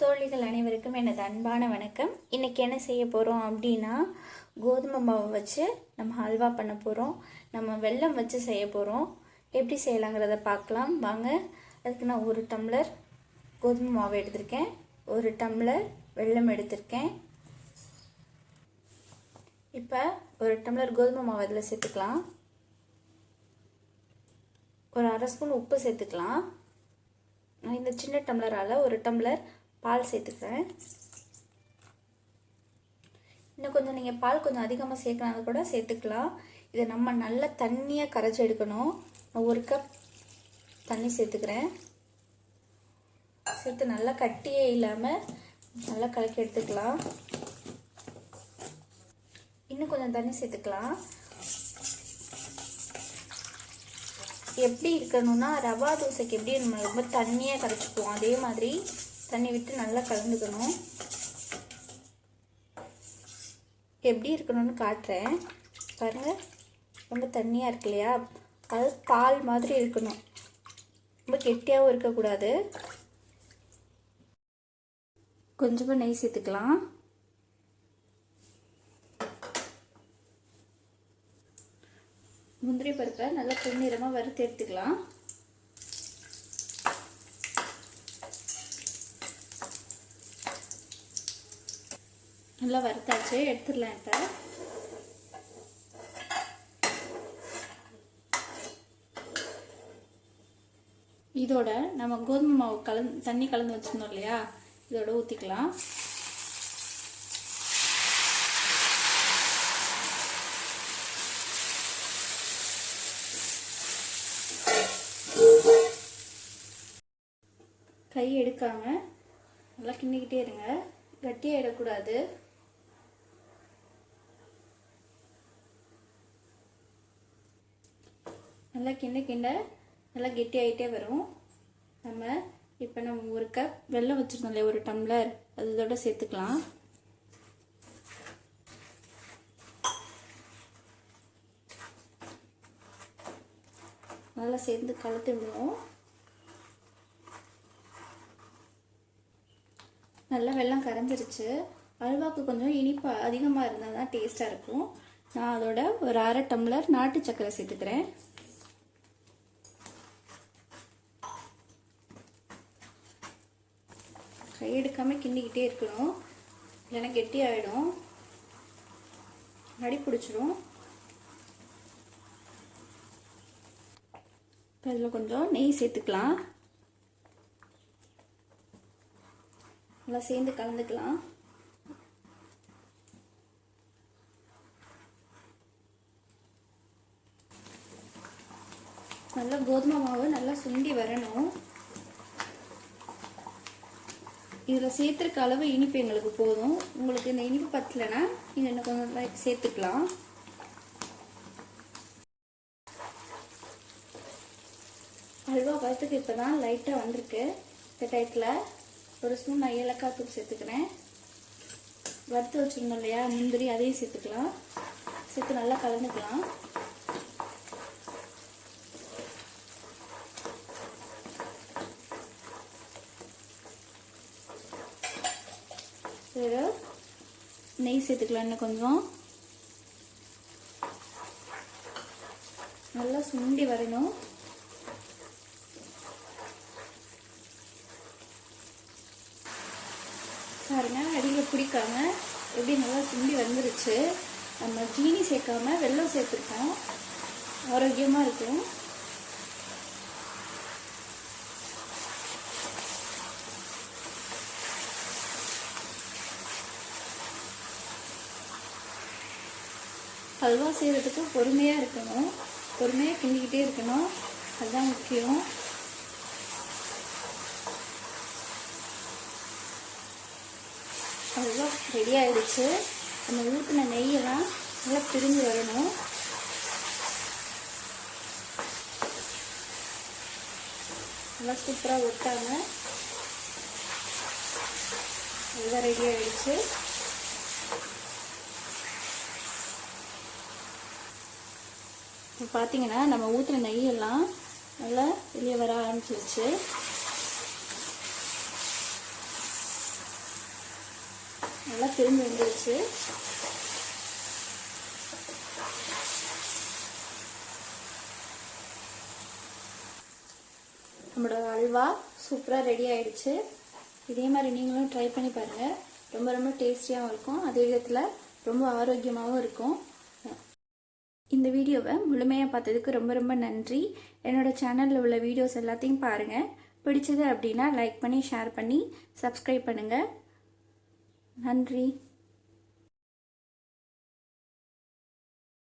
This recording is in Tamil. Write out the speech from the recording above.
தோழிகள் அனைவருக்கும் எனது அன்பான வணக்கம். இன்றைக்கி என்ன செய்ய போகிறோம் அப்படின்னா, கோதுமை மாவு வச்சு நம்ம ஹல்வா பண்ண போகிறோம். நம்ம வெல்லம் வச்சு செய்ய போகிறோம். எப்படி செய்யலாங்கிறத பார்க்கலாம் வாங்க. அதுக்கு நான் 1 டம்ளர் கோதுமை மாவு எடுத்திருக்கேன், 1 டம்ளர் வெல்லம் எடுத்திருக்கேன். இப்போ 1 டம்ளர் கோதுமை மாவு அதில் சேர்த்துக்கலாம். ஒரு அரை ஸ்பூன் உப்பு சேர்த்துக்கலாம். நான் இந்த சின்ன டம்ளரால் 1 டம்ளர் பால் சேர்த்துக்கிறேன். இன்னும் கொஞ்சம் நீங்கள் பால் கொஞ்சம் அதிகமாக சேர்க்கனாலும் கூட சேர்த்துக்கலாம். இதை நம்ம நல்லா தண்ணியாக கரைச்சி எடுக்கணும். நான் 1 கப் தண்ணி சேர்த்துக்கிறேன். சேர்த்து நல்லா கட்டியே இல்லாமல் நல்லா கலக்கி எடுத்துக்கலாம். இன்னும் கொஞ்சம் தண்ணி சேர்த்துக்கலாம். எப்படி இருக்கணும்னா, ரவா தோசைக்கு எப்படி நம்ம ரொம்ப தண்ணியாக கரைச்சிக்குவோம் அதே மாதிரி தண்ணி விட்டு நல்லா கலந்துக்கணும். எப்படி இருக்கணும்னு காட்டுறேன் பாருங்கள். ரொம்ப தண்ணியாக இருக்கு இல்லையா, அது பால் மாதிரி இருக்கணும், ரொம்ப கெட்டியாகவும் இருக்கக்கூடாது. கொஞ்சமாக நெய் சேர்த்துக்கலாம். முந்திரி பருப்பை நல்லா பொன்னிறமாக வறுத்து எடுத்துக்கலாம். நல்லா வறுத்தாச்சு, எடுத்துடலாம். இப்போ இதோட நம்ம கோதுமை மாவு தண்ணி கலந்து வச்சுருந்தோம் இல்லையா, இதோட ஊற்றிக்கலாம். கை எடுக்காம நல்லா கிண்டிக்கிட்டே இருங்க, கட்டியாயிடக்கூடாது. நல்லா கிண்ட நல்லா கெட்டியாகிட்டே வரும். இப்போ நம்ம 1 கப் வெல்லம் வச்சுருந்தோம் இல்லையா, 1 டம்ளர், அது இதோட சேர்த்துக்கலாம். நல்லா சேர்ந்து கலந்து விடுவோம். நல்லா வெல்லம் கரைஞ்சிருச்சு. அல்வாவுக்கு கொஞ்சம் இனிப்பு அதிகமாக இருந்தால் தான் டேஸ்ட்டாக இருக்கும். நான் அதோட ஒரு அரை டம்ளர் நாட்டு சர்க்கரை சேர்த்துக்கிறேன். கை எடுக்காமல் கிண்டிக்கிட்டே இருக்கணும், இல்லைன்னா கெட்டியாகிடும், அடி பிடிச்சிடும். இப்போ அதில் கொஞ்சம் நெய் சேர்த்துக்கலாம். நல்லா சேர்ந்து கலந்துக்கலாம். நல்லா கோதுமை மாவு நல்லா சுண்டி வரணும். இதில் சேர்த்துருக்க அளவு இனிப்பு எங்களுக்கு போதும். உங்களுக்கு இந்த இனிப்பு பத்தலைன்னா நீங்கள் இன்னும் கொஞ்சம் சேர்த்துக்கலாம். அல்வா பழத்துக்கு இப்போ தான் லைட்டாக வந்திருக்கு. இந்த டயத்தில் 1 ஸ்பூன் நான் ஏலக்காய் தூள் சேர்த்துக்கிறேன். வறுத்து வச்சுருந்தோம் இல்லையா முந்திரி, அதையும் சேர்த்துக்கலாம். சேர்த்து நல்லா கலந்துக்கலாம். நெய் சேர்த்துக்கலாம். இன்னும் கொஞ்சம் நல்லா சுண்டி வரணும். பாருங்க, அடியில் பிடிக்காம எப்படி நல்லா சுண்டி வந்துருச்சு. நம்ம ஜீனி சேர்க்காம வெல்லம் சேர்த்துருக்கோம், ஆரோக்கியமாக இருக்கும். ஹல்வா செய்கிறதுக்கு பொறுமையாக இருக்கணும், பொறுமையாக கிண்டிக்கிட்டே இருக்கணும், அதுதான் முக்கியம். ஹல்வா ரெடி ஆகிடுச்சு. நம்ம ஊற்றின நெய்யெல்லாம் நல்லா பிரிஞ்சு வரணும். நல்லா சூப்பராக ஒட்டாமல் அதுதான் ரெடி ஆகிடுச்சு. இப்போ பார்த்தீங்கன்னா நம்ம ஊற்றின நெய்யெல்லாம் நல்லா வெளியே வர ஆரம்பிச்சிருச்சு. நல்லா திரும்பி வந்துருச்சு. நம்மளோட அல்வா சூப்பராக ரெடி ஆயிடுச்சு. இதே மாதிரி நீங்களும் ட்ரை பண்ணி பாருங்கள். ரொம்ப ரொம்ப டேஸ்டியாகவும் இருக்கும், அதே விதத்தில் ரொம்ப ஆரோக்கியமாகவும் இருக்கும். இந்த வீடியோவை முழுமையாக பார்த்ததுக்கு ரொம்ப ரொம்ப நன்றி. என்னோடய சேனலில் உள்ள வீடியோஸ் எல்லாத்தையும் பாருங்கள். பிடிச்சது அப்படின்னா லைக் பண்ணி ஷேர் பண்ணி சப்ஸ்கிரைப் பண்ணுங்கள். நன்றி.